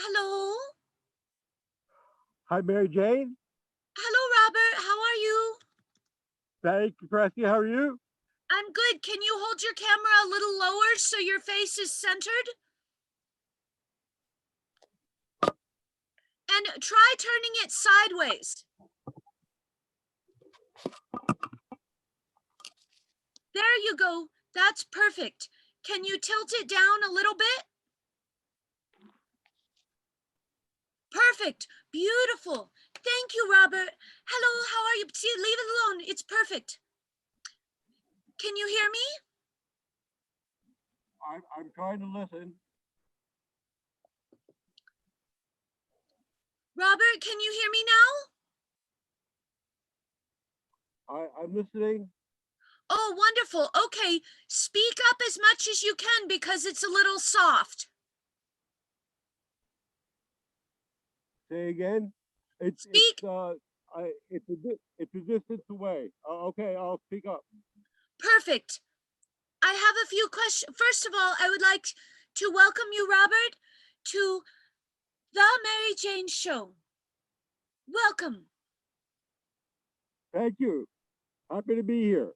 Hello? Hi, Mary Jane. Hello, Robert. How are you? Thank you for asking. How are you? I'm good. Can you hold your camera a little lower so your face is centered? And try turning it sideways. There you go. That's perfect. Can you tilt it down a little bit? Perfect. Beautiful. Thank you, Robert. Hello, how are you? See, leave it alone. It's perfect. Can you hear me? I'm trying to listen. Robert, can you hear me now? I'm listening. Oh, wonderful. Okay, speak up as much as you can because it's a little soft. Say again. It's Speak. it's a distance away. Okay, I'll speak up. Perfect. I have a few questions. First of all, I would like to welcome you, Robert, to the MaryJane Show. Welcome. Thank you. Happy to be here.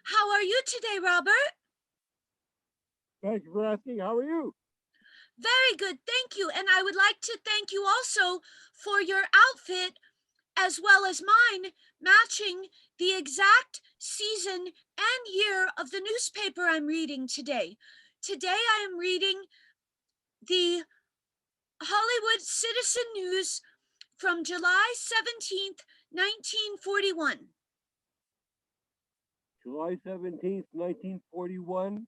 How are you today, Robert? Thank you for asking. How are you? Very good, thank you. And I would like to thank you also for your outfit, as well as mine, matching the exact season and year of the newspaper I'm reading today. Today I am reading the Hollywood Citizen News from July 17th, 1941. July 17th, 1941.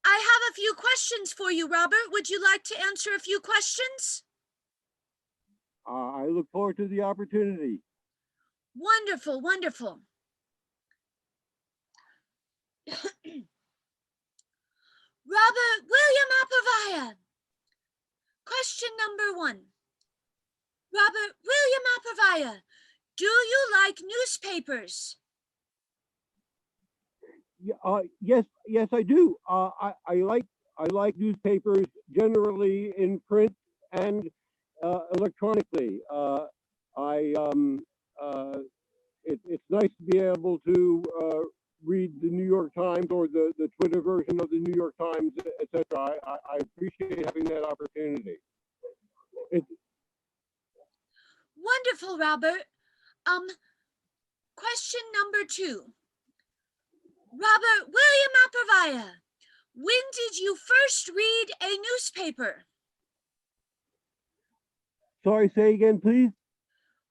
I have a few questions for you, Robert. Would you like to answer a few questions? I look forward to the opportunity. Wonderful, wonderful. Robert William Abrevaya. Question number 1. Robert William Abrevaya, do you like newspapers? Yes, I do. I like newspapers generally in print and electronically. I it's nice to be able to read the New York Times or the Twitter version of the New York Times, etc. I appreciate having that opportunity. It, Wonderful, Robert. Question number 2. Robert William Abrevaya, when did you first read a newspaper? Sorry, say again, please.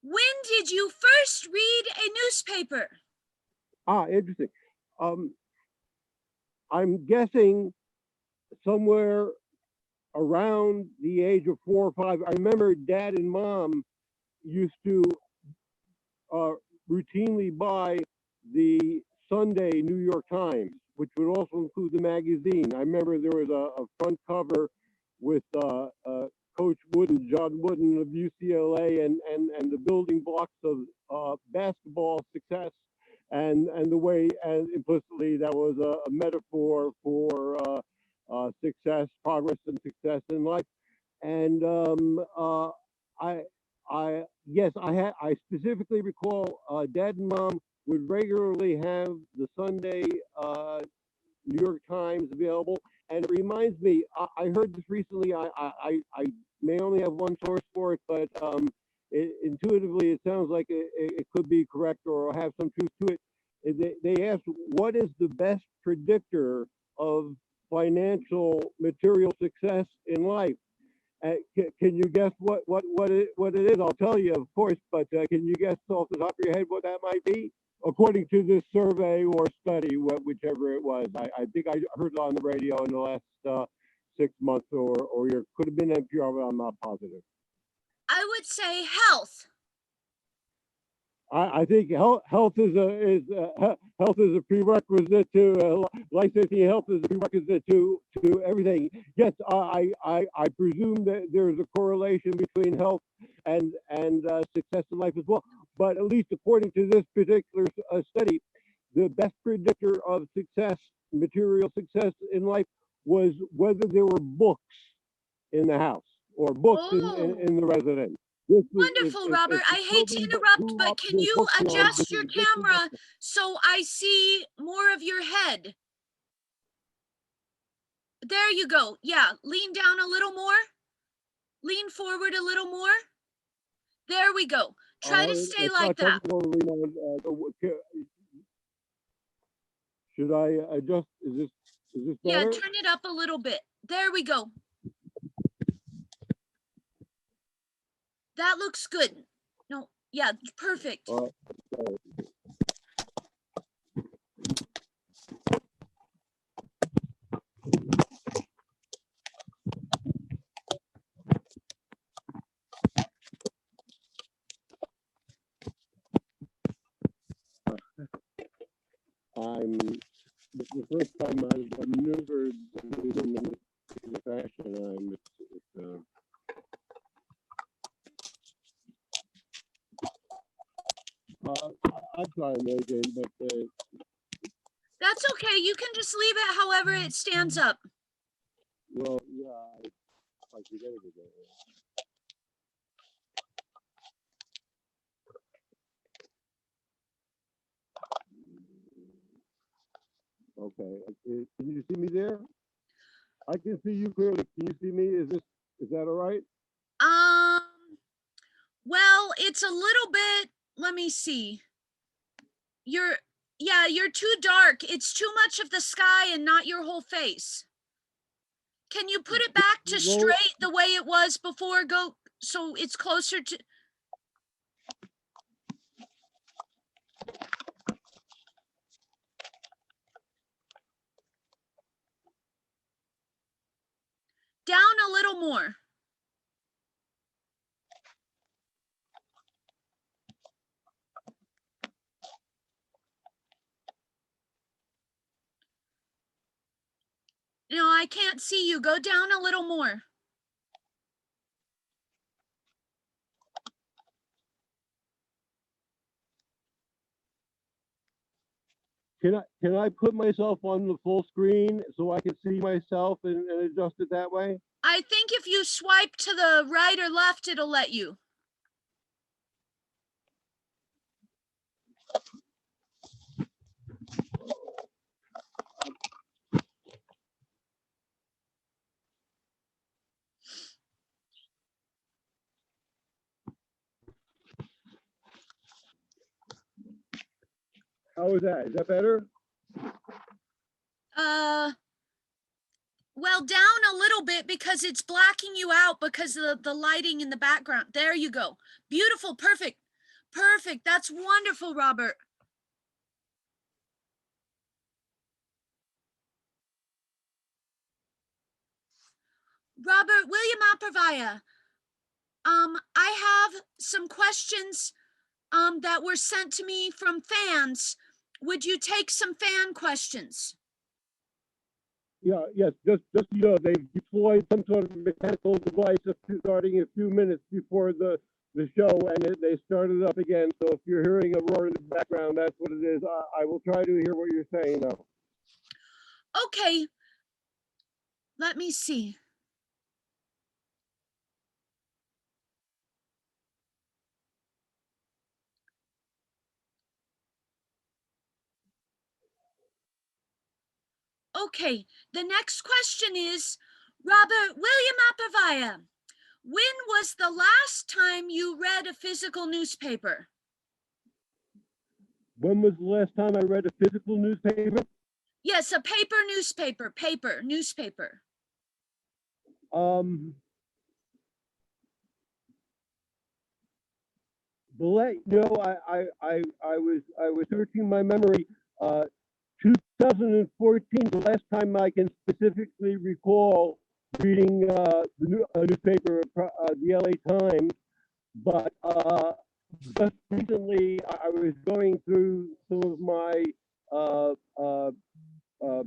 When did you first read a newspaper? Interesting. I'm guessing somewhere around the age of 4 or 5. I remember Dad and Mom used to uh, routinely buy the Sunday New York Times, which would also include the magazine. I remember there was a front cover with Coach Wooden, John Wooden of UCLA, and the building blocks of basketball success, and the way, and implicitly that was a metaphor for success, progress, and success in life. And I I specifically recall Dad and Mom would regularly have the Sunday New York Times available, and it reminds me. I heard this recently. I may only have one source for it, but intuitively it sounds like it could be correct or have some truth to it. They asked, what is the best predictor of financial material success in life? Can you guess what it is? I'll tell you, of course, but can you guess off the top of your head what that might be? According to this survey or study, whichever it was, I think I heard it on the radio in the last 6 months, or it could have been NPR, but I'm not positive. I would say health. I think health is a prerequisite to licensing. Health is a prerequisite to everything. Yes, I presume that there's a correlation between health and success in life as well. But at least according to this particular study, the best predictor of success, material success in life, was whether there were books in the house or books Oh, in the residence. This was wonderful, if Robert. the I hate to children interrupt, grew but up can with you books in arms, adjust your this was camera so I see more of your head? There you go. Yeah, lean down a little more. Lean forward a little more. There we go. Try to stay like that. Should I adjust? Is this Yeah, better? turn it up a little bit. There we go. That looks good. No, yeah, perfect. I'm the first time I've maneuvered in this fashion. I'm sorry, MaryJane, but That's okay. You can just leave it however it stands up. well, yeah, I forget it again. Okay, can you see me there? I can see you clearly. Can you see me? Is that all right? Um, well, it's a little bit, let me see. You're too dark. It's too much of the sky and not your whole face. Can you put it back to Well, straight the way it was before? Go so it's closer to down a little more. No, I can't see you. Go down a little more. can I put myself on the full screen so I can see myself and adjust it that way? I think if you swipe to the right or left, it'll let you. How is that? Is that better? Well, down a little bit because it's blacking you out because of the lighting in the background. There you go. Beautiful. Perfect. Perfect. That's wonderful, Robert. Robert, William Abrevaya. I have some questions that were sent to me from fans. Would you take some fan questions? Yeah, yes. Just they've deployed some sort of mechanical device starting a few minutes before the show, and they started up again. So if you're hearing a roar in the background, that's what it is. I will try to hear what you're saying now. Okay. Let me see. Okay, the next question is, Robert William Abrevaya, when was the last time you read a physical newspaper? When was the last time I read a physical newspaper? Yes, a paper newspaper. Um, I was searching my memory. 2014, the last time I can specifically recall reading a newspaper, the LA Times. But just recently, I was going through some of my uh, uh, uh,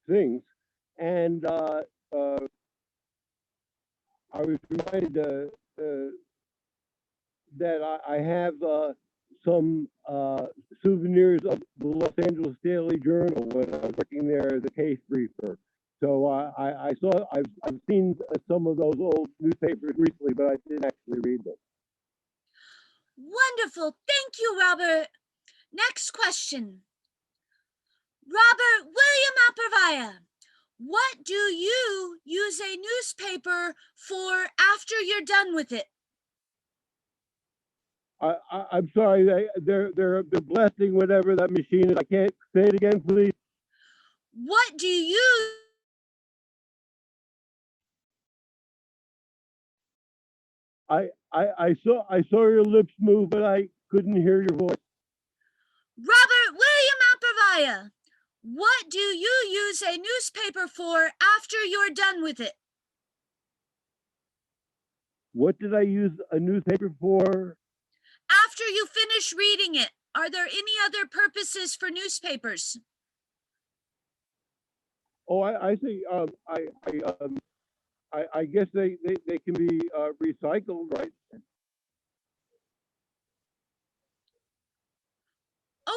things, and I was reminded that I have some souvenirs of the Los Angeles Daily Journal when I was working there as a case briefer. So I've seen some of those old newspapers recently, but I didn't actually read them. Wonderful. Thank you, Robert. Next question. Robert William Abrevaya, what do you use a newspaper for after you're done with it? I'm sorry, they're blasting whatever that machine is. I can't say it again, please. What do you I saw your lips move, but I couldn't hear your voice. Robert William Abrevaya, what do you use a newspaper for after you're done with it? What did I use a newspaper for? After you finish reading it, are there any other purposes for newspapers? Oh, I see. I guess they can be recycled, right?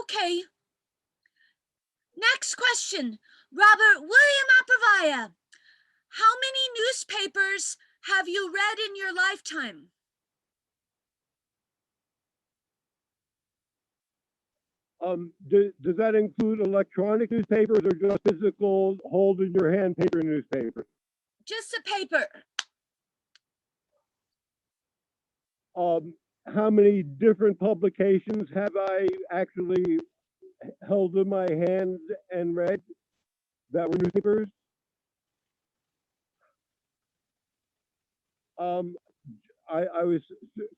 Okay. Next question. Robert William Abrevaya, how many newspapers have you read in your lifetime? Does that include electronic newspapers or just physical, hold in your hand paper newspapers? Just a paper. How many different publications have I actually held in my hand and read that were newspapers? I was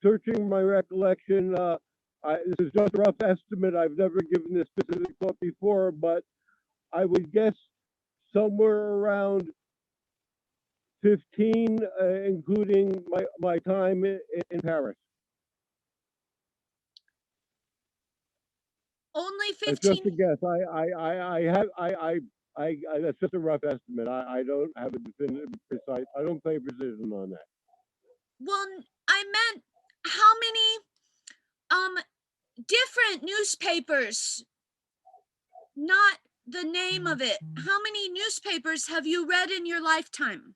searching my recollection. This is just a rough estimate. I've never given this specific thought before, but I would guess somewhere around 15, including my time in Paris. Only It's just 15? a guess. That's just a rough estimate. I don't have a definitive precise. I don't play precision on that. Well, I meant how many different newspapers, not the name of it. How many newspapers have you read in your lifetime?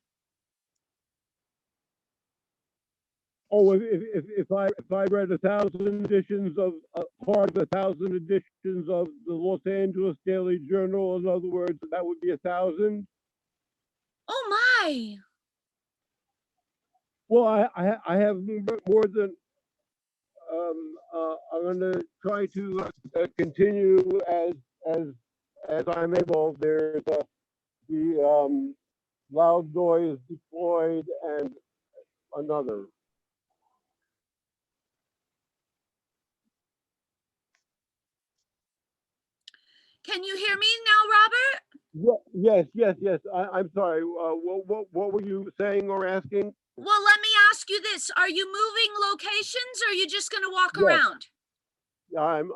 Oh, if I read 1,000 editions of part of 1,000 editions of the Los Angeles Daily Journal, in other words, that would be 1,000. Oh my! Well, I have more than. I'm going to try to continue as as I'm able. There's the loud noise deployed and another. Can you hear me now, Robert? Yes. I'm sorry. What were you saying or asking? Well, let me ask you this. Are you moving locations or are you just going to walk Yes. around? I'm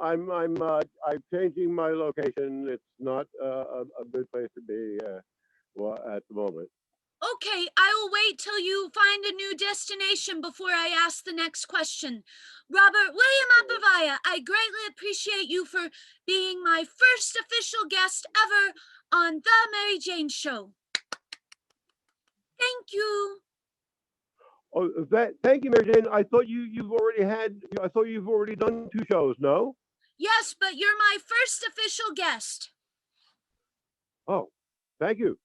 changing my location. It's not a good place to be well, at the moment. Okay, I will wait till you find a new destination before I ask the next question. Robert William Abrevaya, I greatly appreciate you for being my first official guest ever on the MaryJane Show. Thank you. Oh, thank you, MaryJane. I thought you've already had. I thought you've already done 2 shows. No. Yes, but you're my first official guest. Oh, thank you.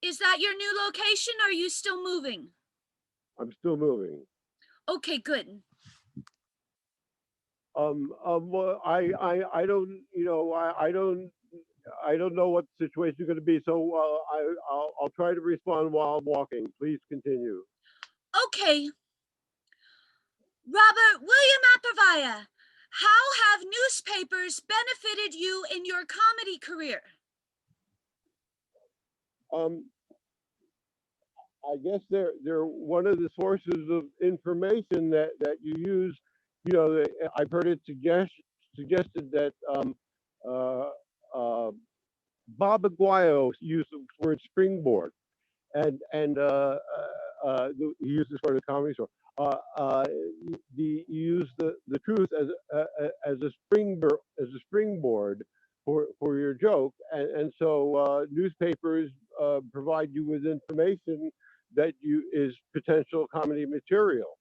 Is that your new location or are you still moving? I'm still moving. Okay, good. Well, I don't, I don't know what the situation is going to be. So I'll try to respond while I'm walking. Please continue. Okay. Robert William Abrevaya, how have newspapers benefited you in your comedy career? I guess they're one of the sources of information that you use. I've heard it suggested that uh, uh, Bob Aguayo used the word springboard, and he used this for the comedy store. You use the truth as a springboard for your joke, and so newspapers provide you with information that is potential comedy material.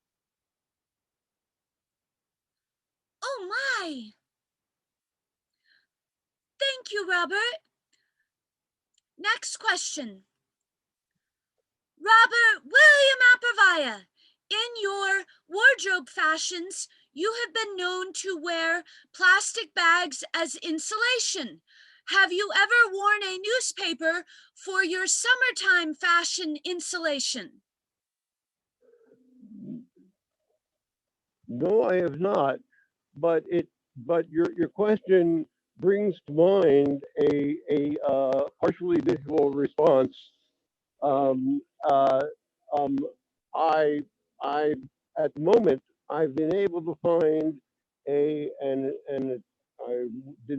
Oh my! Thank you, Robert. Next question. Robert William Abrevaya, in your wardrobe fashions, you have been known to wear plastic bags as insulation. Have you ever worn a newspaper for your summertime fashion insulation? No, I have not. But your question brings to mind a partially visual response. Um, uh, um, I at the moment I've been able to find I didn't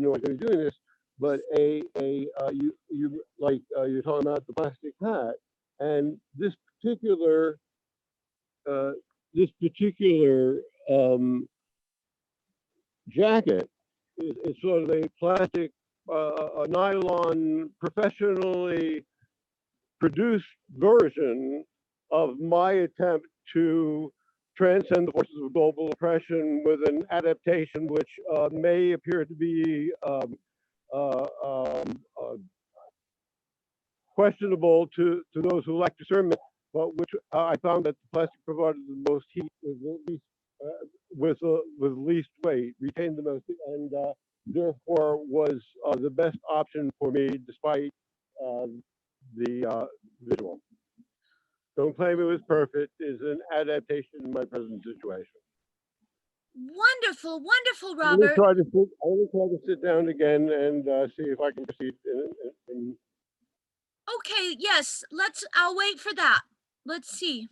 know I was going to be doing this, but you like you're talking about the plastic hat, and uh, this particular jacket is sort of a plastic, a nylon, professionally produced version of my attempt to transcend the forces of global oppression with an adaptation which may appear to be uh, um, uh, questionable to those who lack discernment, but which I found that the plastic provided the most heat with the least with least weight, retained the most, and therefore was the best option for me, despite uh, the visual. Don't claim it was perfect. Is an adaptation in my present situation. Wonderful, wonderful, I'm going to Robert. try to sit. I'm going to try to sit down again and see if I can proceed. Okay, yes, I'll wait for that. Let's see.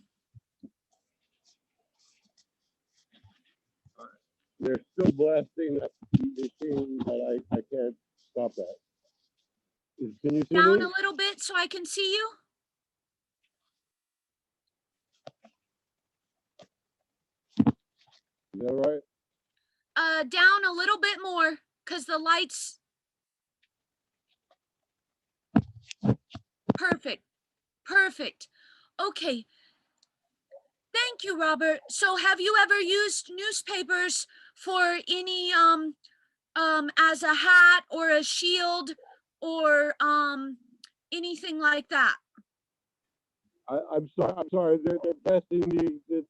They're still blasting that machine, but I can't stop that. Can you see Down me? a little bit so I can see you. Is that right? Down a little bit more, because the lights. Perfect. Perfect. Okay. Thank you, Robert. So have you ever used newspapers for any as a hat or a shield or anything like that? I'm sorry. I'm sorry. They're testing the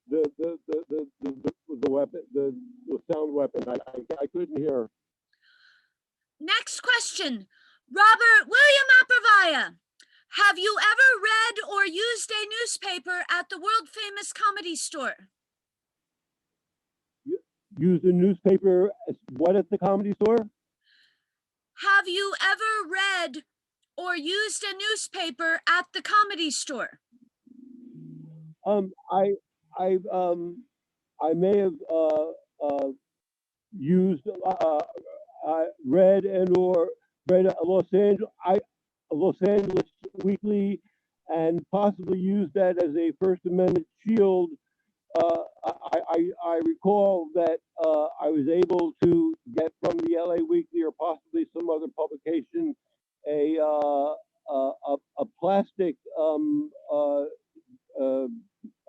weapon, the sound weapon. I couldn't hear. Next question. Robert William Abrevaya, have you ever read or used a newspaper at the world famous comedy store? Use the newspaper as what at the comedy store? Have you ever read or used a newspaper at the comedy store? Um, I I I may have used read and or read a Los Angeles Weekly, and possibly used that as a First Amendment shield. I recall that I was able to get from the LA Weekly or possibly some other publication a plastic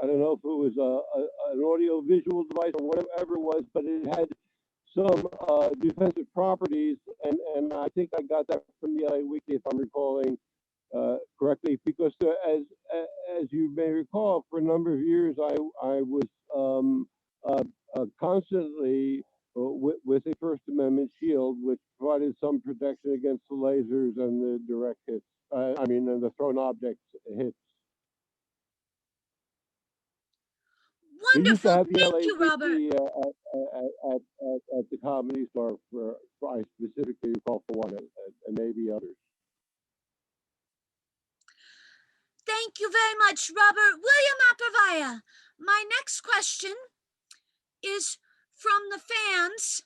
I don't know if it was an audio visual device or whatever it was, but it had some defensive properties, and I think I got that from the LA Weekly, if I'm recalling correctly, because as you may recall, for a number of years I was constantly with a First Amendment shield, which provided some protection against the lasers and the direct hits. I mean, and the thrown objects hits. They used to Wonderful. have the Thank LA you, Robert. Weekly at the Comedy Store for I specifically recall for one, and maybe others. Thank you very much, Robert William Abrevaya. My next question is from the fans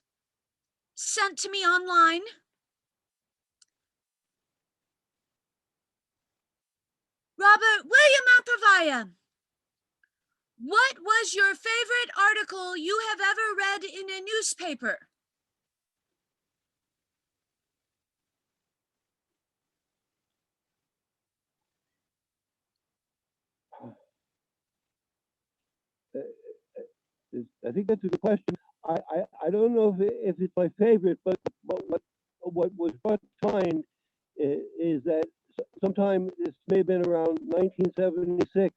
sent to me online. Robert William Abrevaya, What was your favorite article you have ever read in a newspaper? I think that's a good question. I don't know if it's my favorite, but what was brought to mind is that sometime this may have been around 1976.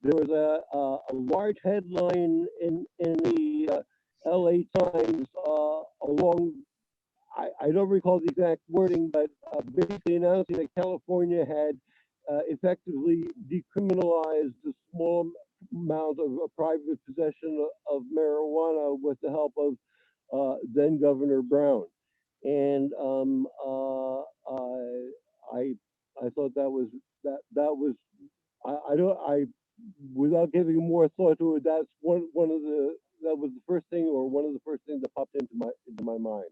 There was a large headline in the L.A. Times along. I don't recall the exact wording, but basically announcing that California had effectively decriminalized the small amount of private possession of marijuana with the help of then Governor Brown. And I thought that was I don't I without giving more thought to it, that's one of the that was the first thing or one of the first things that popped into my mind.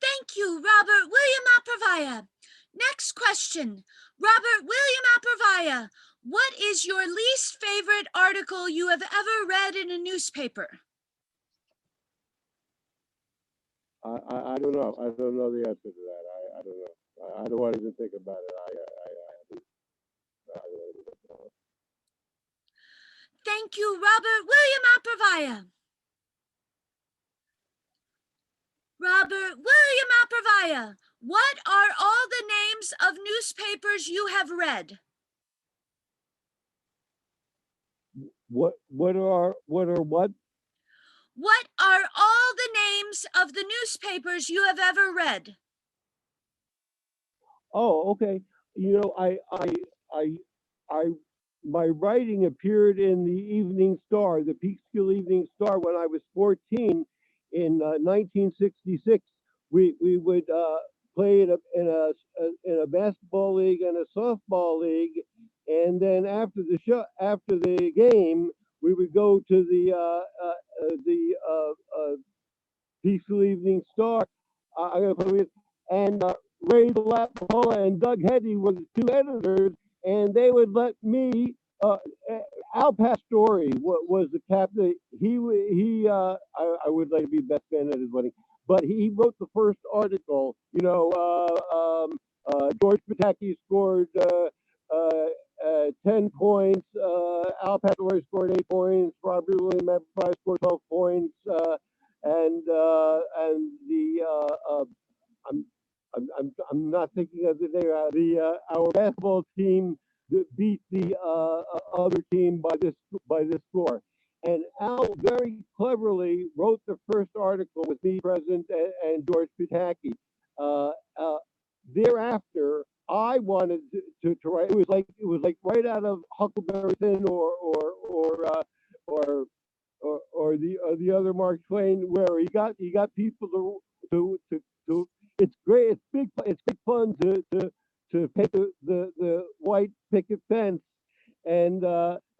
Thank you, Robert William Abrevaya. Next question. Robert William Abrevaya, what is your least favorite article you have ever read in a newspaper? I don't know. I don't know the answer to that. I don't know. I don't want to even think about it. I don't know. Thank you, Robert William Abrevaya. Robert William Abrevaya, what are all the names of newspapers you have read? What are what? What are all the names of the newspapers you have ever read? Oh, okay. You know, I, I, my writing appeared in the Evening Star, the Peekskill Evening Star, when I was 14 in 1966. We would play in a basketball league and a softball league, and then after the game, we would go to the Peaceful Evening Star. I'm going to put it and Ray Lapola and Doug Hetty were the two editors, and they would let me. Al Pastore was the captain. I would like to be best man at his wedding, but he wrote the first article. George Pataki scored 10 points. Al Pastore scored 8 points. Robert William Abrevaya scored 12 points. And the I'm, I'm not thinking of the name. Our basketball team beat the other team by this score. And Al very cleverly wrote the first article with me present and George Pataki. Uh, uh, Thereafter, I wanted to write. It was like right out of Huckleberry Finn or the other Mark Twain, where he got people to it's great. It's big. It's big fun to paint the white picket fence. And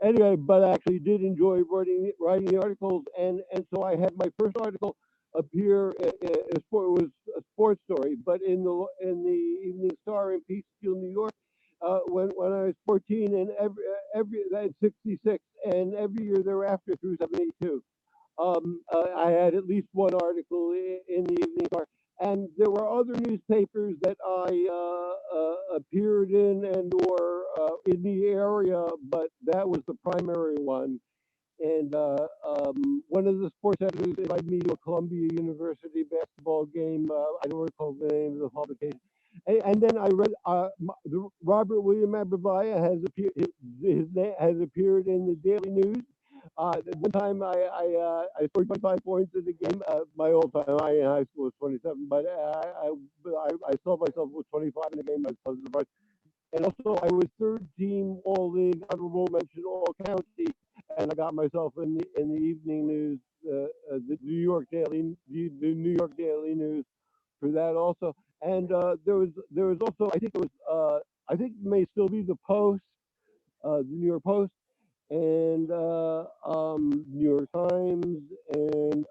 anyway, but I actually did enjoy writing the articles, and so I had my first article appear. It was a sports story, but in the Evening Star in Peekskill, New York. When I was 14, and every that's 66, and every year thereafter through 72. I had at least one article in the Evening Star, and there were other newspapers that I appeared in and or in the area, but that was the primary one. And one of the sports editors invited me to a Columbia University basketball game. I don't recall the name of the publication. And then I read Robert William Abrevaya has appeared. His name has appeared in the Daily News. One time I scored 25 points in the game. My old time I in high school was 27, but I saw myself with 25 in the game. And also I was third team all league, honorable mention all county, and I got myself in the evening news, the New York Daily News for that also. And there was also I think it may still be the Post, the New York Post, and New York Times, and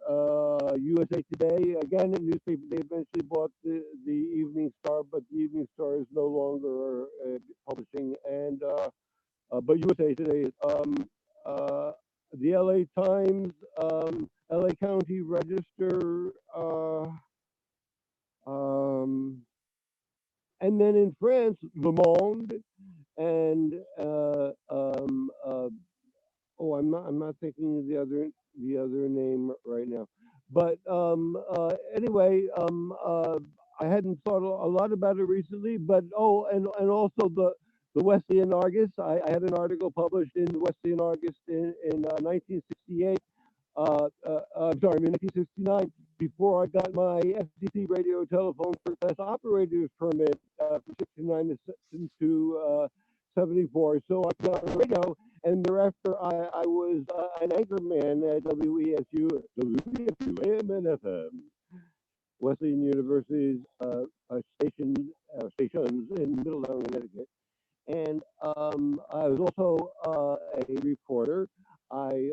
USA Today. Again, a newspaper. They eventually bought the Evening Star, but the Evening Star is no longer publishing. And but USA Today. the LA Times, LA County Register, um, and then in France, Le Monde, and oh, I'm not thinking of the other name right now. But anyway, I hadn't thought a lot about it recently. But oh, and also the Wesleyan Argus. I had an article published in the Wesleyan Argus in 1968. I'm sorry, in 1969, before I got my FCC radio telephone first class operator's permit from 69 to 74. So I got on the radio, and thereafter I was an anchor man at WESU AM and FM, Wesleyan University's stations in Middletown, Connecticut. And I was also a reporter. I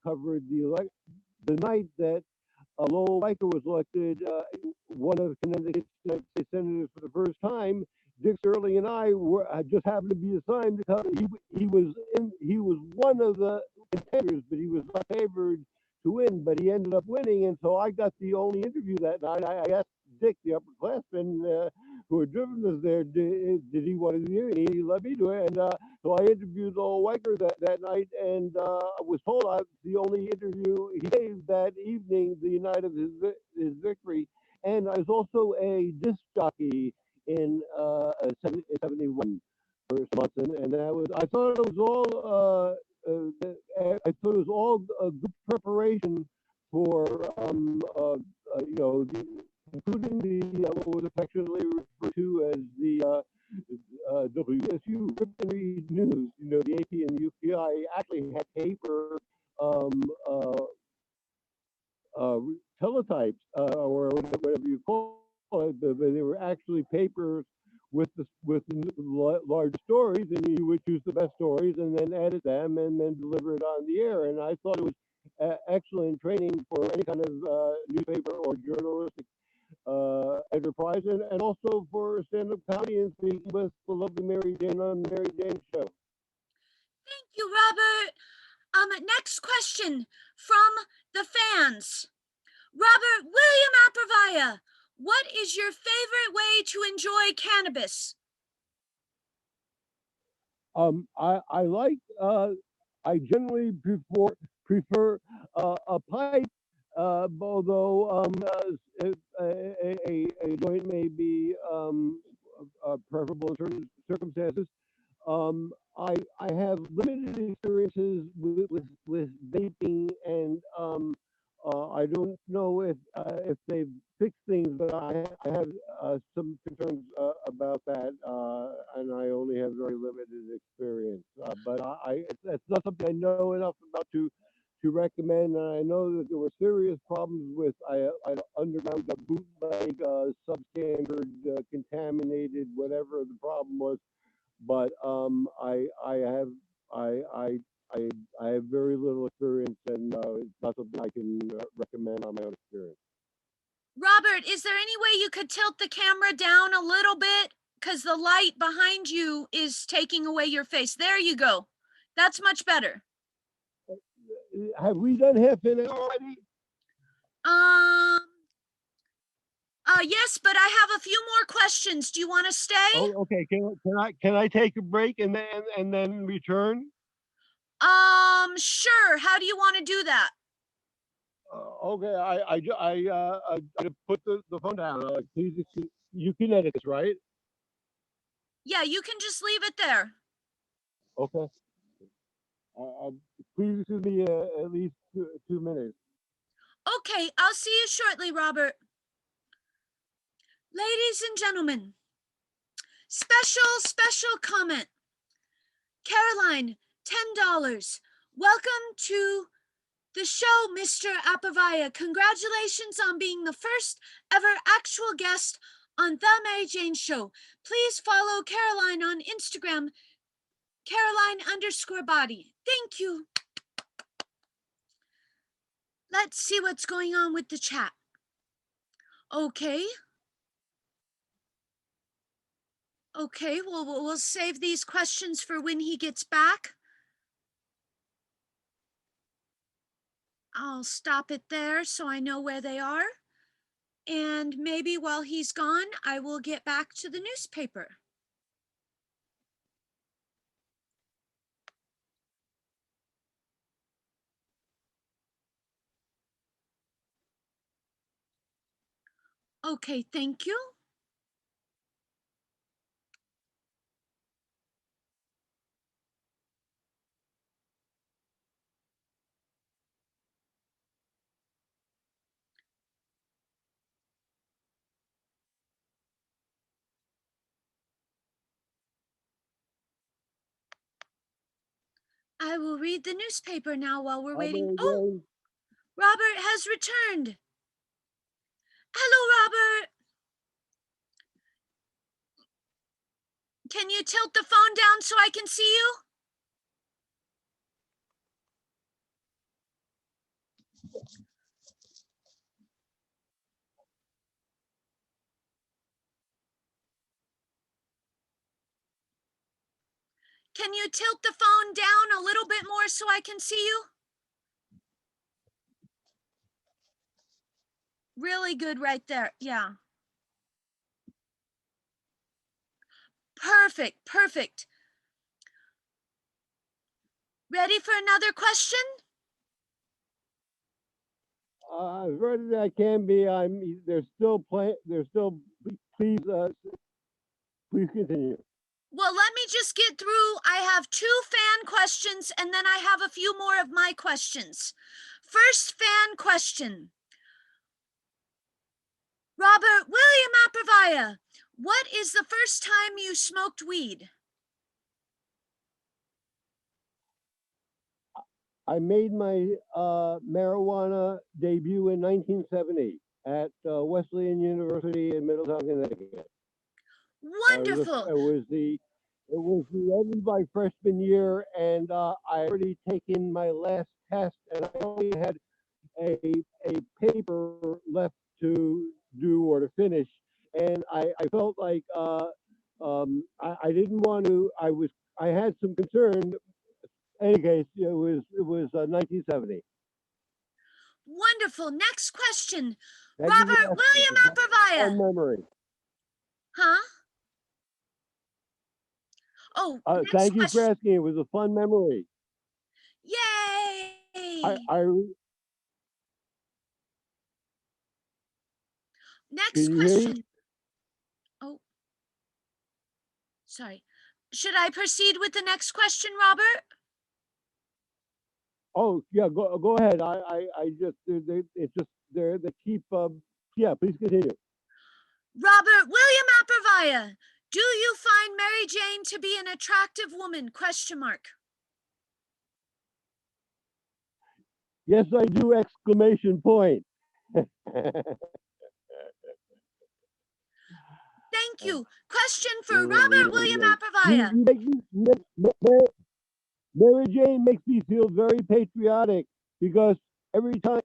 covered the night that Lowell Weicker was elected one of Connecticut's United States senators for the first time. Dick Sterling and I just happened to be assigned to cover. He was one of the contenders, but he was not favored to win. But he ended up winning, and so I got the only interview that night. I asked Dick, the upperclassman who had driven us there, did he want to do it? He let me do it, and so I interviewed Lowell Weicker that night, and I was told the only interview he gave that evening, the night of his victory. And I was also a disc jockey in 71 for some months, and that was I thought it was all I thought it was all a good preparation for including the what was affectionately referred to as the WSU Rip and Read News. The AP and the UPI actually had paper um, uh, uh, teletypes or whatever you call it, but they were actually papers with large stories, and you would choose the best stories and then edit them and then deliver it on the air. And I thought it was excellent training for any kind of newspaper or journalistic enterprise, and also for stand-up comedy and speaking with the lovely Mary Jane on the MaryJane Show. Thank you, Robert. Next question from the fans. Robert William Abrevaya, what is your favorite way to enjoy cannabis? I like I generally prefer a pipe, although a joint may be preferable in certain circumstances. I have limited experiences with vaping, and I don't know if they've fixed things, but I have some concerns about that, and I only have very limited experience. But it's not something I know enough about to recommend. And I know that there were serious problems with underground bootleg, substandard, contaminated, whatever the problem was. But I have I I I have very little experience, and it's not something I can recommend on my own experience. Robert, is there any way you could tilt the camera down a little bit? Because the light behind you is taking away your face. There you go. That's much better. Have we done half an hour already? Um, yes, but I have a few more questions. Do you want to stay? Oh, okay. Can I take a break and then return? Sure. How do you want to do that? Okay. I put the phone down. Please, you can edit this, right? Yeah, you can just leave it there. Okay. Please give me at least 2 minutes. Okay, I'll see you shortly, Robert. Ladies and gentlemen, special comment. Caroline, $10. Welcome to the show, Mr. Abrevaya. Congratulations on being the first ever actual guest on the MaryJane Show. Please follow Caroline on Instagram, Caroline_body. Thank you. Let's see what's going on with the chat. Okay. Okay, well, we'll save these questions for when he gets back. I'll stop it there so I know where they are. And maybe while he's gone, I will get back to the newspaper. Okay, thank you. I will read the newspaper now while we're waiting. Oh, MaryJane. Robert has returned. Hello, Robert. Can you tilt the phone down so I can see you? Can you tilt the phone down a little bit more so I can see you? Really good right there. Yeah. Perfect, perfect. Ready for another question? As ready as I can be. There's still play. There's still. Please, please continue. Well, let me just get through. I have 2 fan questions and then I have a few more of my questions. First fan question. Robert William Abrevaya, what is the first time you smoked weed? I made my marijuana debut in 1970 at Wesleyan University in Middletown, Connecticut. Wonderful. It was the end of my freshman year, and I already taken my last test, and I only had a a paper left to do or to finish, and I felt like I didn't want to. I had some concern. In any case, it was 1970. Wonderful. Next question. Thank you Robert for asking. William It's a fun Abrevaya. memory. Huh? Oh, next Thank you for question. asking. It was a fun memory. Yay! I Next Can you hear question. me? Oh, sorry. Should I proceed with the next question, Robert? Oh yeah, go ahead. I just it's just they keep yeah. Please continue. Robert William Abrevaya, do you find MaryJane to be an attractive woman? Question mark. Yes, I do! Exclamation point. Thank you. Question for Robert William you, Abrevaya. MaryJane makes me feel very patriotic because every time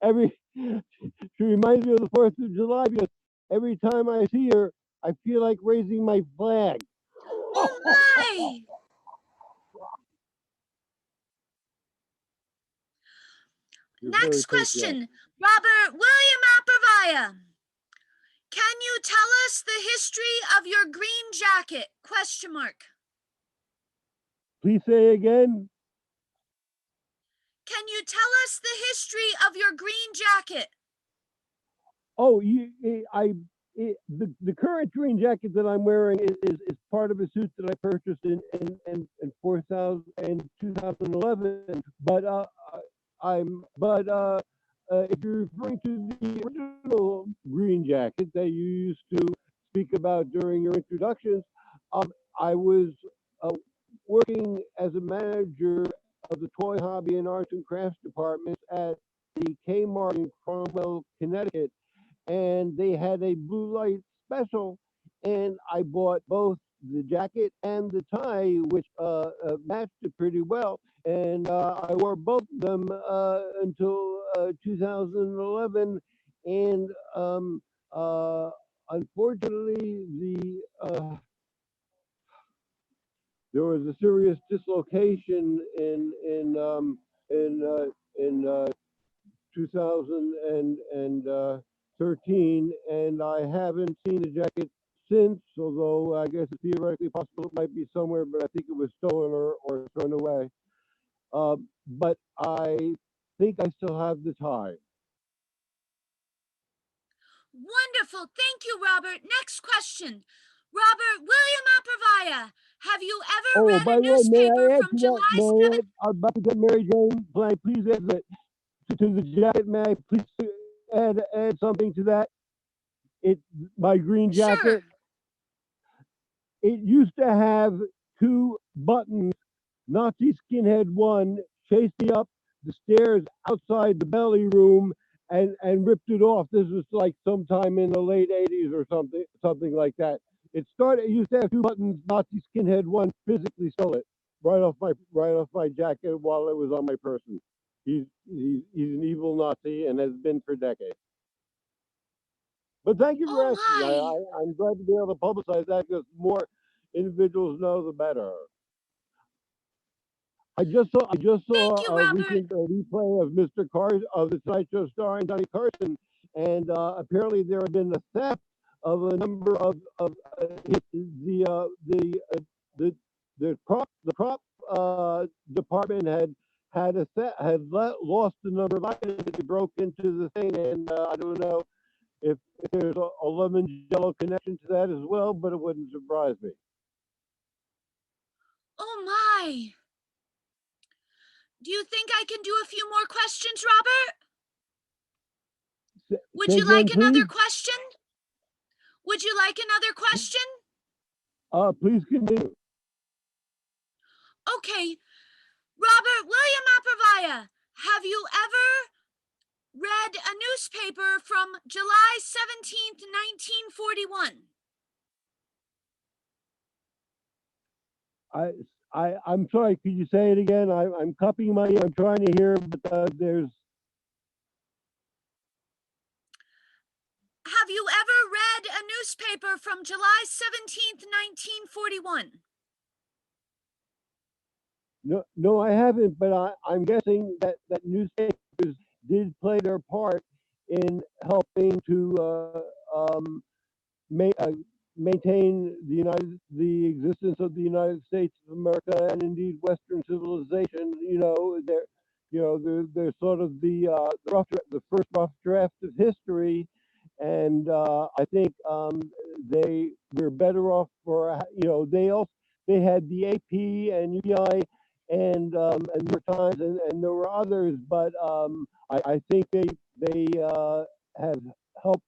every she reminds me of the 4th of July because every time I see her, I feel like raising my flag. Oh my! You're very Next patriotic. question. Robert William Abrevaya. Can you tell us the history of your green jacket? Question mark. Please say again. Can you tell us the history of your green jacket? Oh, the current green jacket that I'm wearing is part of a suit that I purchased in 4000 in 2011. If you're referring to the original green jacket that you used to speak about during your introductions, I was uh, working as a manager of the toy hobby and arts and crafts department at the Kmart in Cromwell, Connecticut, and they had a blue light special, and I bought both the jacket and the tie, which matched it pretty well, and I wore both of them until 2011, and uh, unfortunately, there was a serious dislocation in in 2013, and I haven't seen the jacket since. Although I guess it's theoretically possible it might be somewhere, but I think it was stolen or thrown away. But I think I still have the tie. Wonderful. Thank you, Robert. Next question. Robert, William Abrevaya, have you ever Oh, read by a the way, may newspaper I add from to that? July May I 7th? add, I'm about to get Mary Jane. May I please add that to the jacket? May I please add something to that? It my green jacket. Sure. It used to have two buttons. Nazi skinhead one chased me up the stairs outside the belly room and ripped it off. This was like sometime in the late '80s or something like that. It used to have two buttons. Nazi skinhead one physically stole it right off my jacket while it was on my person. He's an evil Nazi and has been for decades. But thank you for Oh asking. my. I'm glad to be able to publicize that because more individuals know, the better. I just saw Thank you, a Robert. recent replay of Mr. Carson of the Tonight Show starring Johnny Carson, and apparently there had been a theft of a number of the the prop department had lost the number of items that they broke into the thing, and I don't know if there's a lemon jello connection to that as well, but it wouldn't surprise me. Oh my. Do you think I can do a few more questions, Robert? Would Say you like again, another please. question? Would you like another question? Please continue. Okay. Robert, William Abrevaya, have you ever read a newspaper from July 17th, 1941? I, I'm sorry. Could you say it again? I'm cupping my ear. I'm trying to hear, but there's. Have you ever read a newspaper from July 17th, 1941? No, I haven't. But I'm guessing that newspapers did play their part in helping to ma- uh, maintain the existence of the United States of America and indeed Western civilization. They're sort of the first rough draft of history, and I think they were better off for they had the AP and UPI and New York Times and there were others, but I think they have helped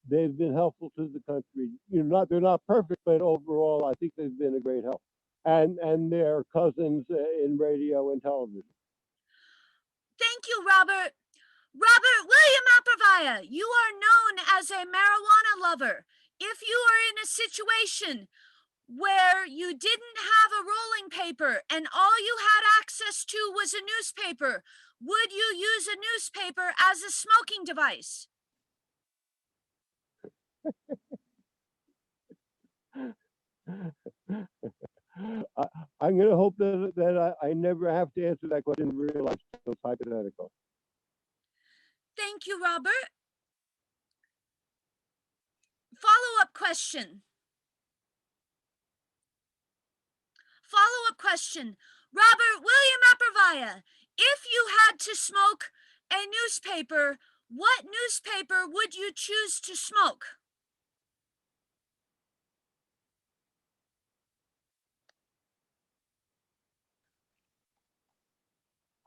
they've been helpful to the country. They're not perfect, but overall, I think they've been a great help. And their cousins in radio and television. Thank you, Robert. Robert William Abrevaya, you are known as a marijuana lover. If you are in a situation where you didn't have a rolling paper and all you had access to was a newspaper, would you use a newspaper as a smoking device? I, I'm going to hope that I never have to answer that question in real life. So it's hypothetical. Thank you, Robert. Follow-up question. Follow-up question. Robert William Abrevaya, if you had to smoke a newspaper, what newspaper would you choose to smoke?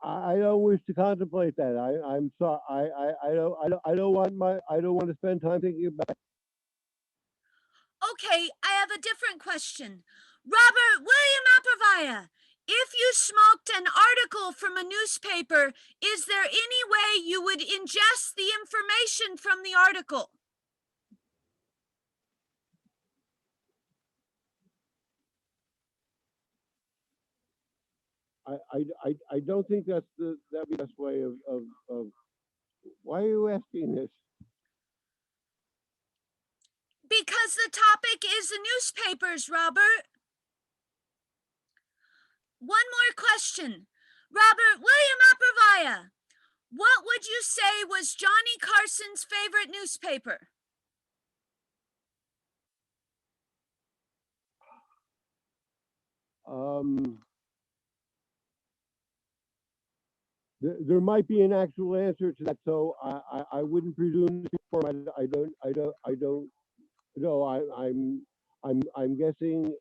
I don't wish to contemplate that. I'm sorry. I don't want I don't want to spend time thinking about it. Okay, I have a different question. Robert William Abrevaya, if you smoked an article from a newspaper, is there any way you would ingest the information from the article? I don't think that'd be the best way of why are you asking this? Because the topic is the newspapers, Robert. One more question. Robert William Abrevaya, what would you say was Johnny Carson's favorite newspaper? Um, there might be an actual answer to that, so I wouldn't presume to inform. I don't know. I'm guessing.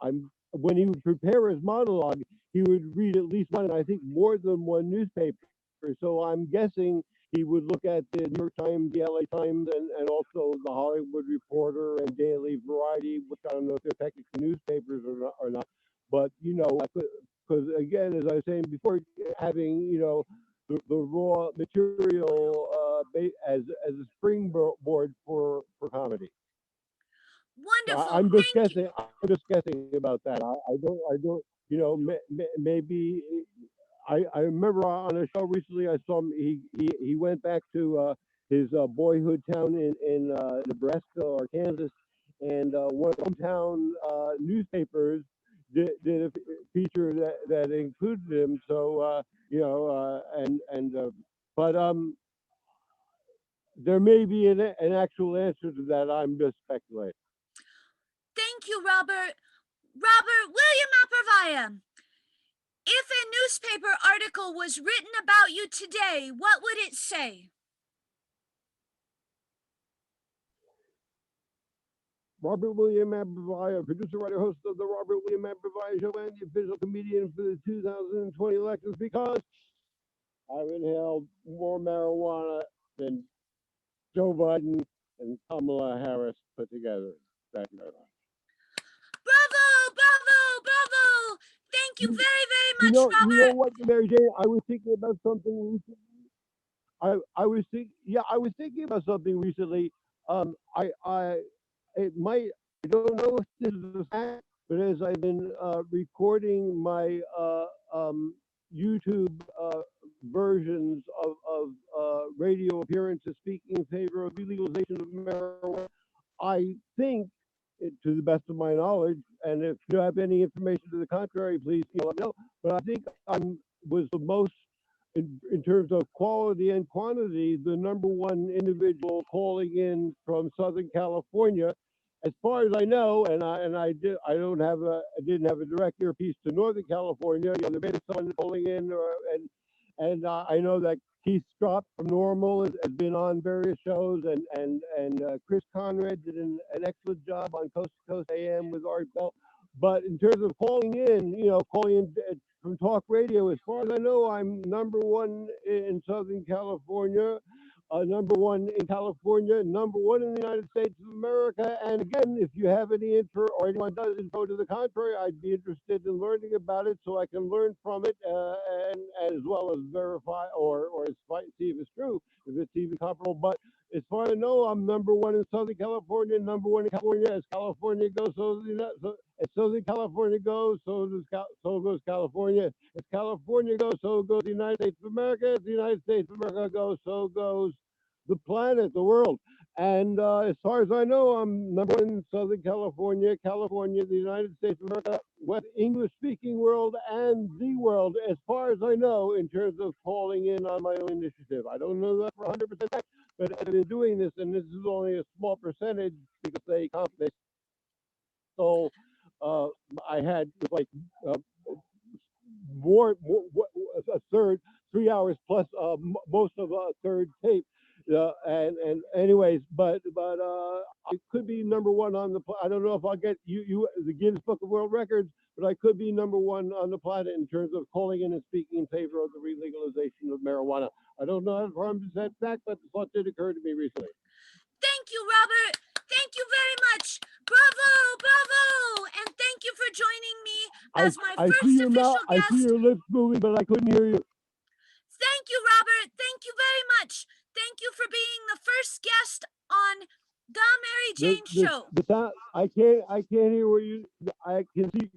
I'm when he would prepare his monologue, he would read at least one, and I think more than one newspaper. So I'm guessing he would look at the New York Times, the LA Times, and also the Hollywood Reporter and Daily Variety, which I don't know if they're technically newspapers or not. But because again, as I was saying before, having the raw material as a springboard for comedy. Wonderful. I'm just Thank you. guessing. I'm just guessing about that. I don't. Maybe. I remember on a show recently I saw him. He went back to his boyhood town in Nebraska or Kansas, and one of the hometown newspapers did a feature that included him. So but there may be an actual answer to that. I'm just speculating. Thank you, Robert. Robert William Abrevaya, if a newspaper article was written about you today, what would it say? Robert William Abrevaya, producer, writer, host of the Robert William Abrevaya Show, and the official comedian for the 2020 elections because I've inhaled more marijuana than Joe Biden and Kamala Harris put together. Thank you very much. Bravo, bravo, bravo. Thank you very, very much, You know Robert. what, Mary Jane? I was thinking about something recently. I was thinking about something recently. I it might I don't know if this is a fact, but as I've been recording my YouTube versions of radio appearances speaking in favor of legalization of marijuana, I think, to the best of my knowledge, and if you have any information to the contrary, please let me know. But I think I was the most in terms of quality and quantity, the number one individual calling in from Southern California, as far as I know, I didn't have a direct earpiece to Northern California. There may be someone calling in, and I know that Keith Strop from Normal has been on various shows, and Chris Conrad did an excellent job on Coast to Coast AM with Art Bell. But in terms of calling in from talk radio, as far as I know, I'm number one in Southern California, number one in California, number one in the United States of America. And again, if you have any info or anyone does info to the contrary, I'd be interested in learning about it so I can learn from it and as well as verify or see if it's true, if it's even comparable. But as far as I know, I'm number one in Southern California, number one in California. As California goes, as Southern California goes, so goes California. As California goes, so goes the United States of America. As the United States of America goes, so goes the planet, the world. And as far as I know, I'm number one in Southern California, the United States of America, West English-speaking world, and the world, as far as I know, in terms of calling in on my own initiative. I don't know that for 100%, but I've been doing this, and this is only a small percentage because they stole. Uh, I had like uh, more a third, 3 hours plus most of a third tape. And anyways, but I could be number one on the. I don't know if I'll get you the Guinness Book of World Records, but I could be number one on the planet in terms of calling in and speaking in favor of the relegalization of marijuana. I don't know if I'm that fact, but the thought did occur to me recently. Thank you, Robert. Thank you very much. Bravo, bravo. And thank you for joining me as my I see first your mouth. official I see guest. your lips moving, but I couldn't hear you. Thank you, Robert. Thank you very much. Thank you for being the first guest on the Mary The Jane the Show. the sound. I can't hear what you. I can see.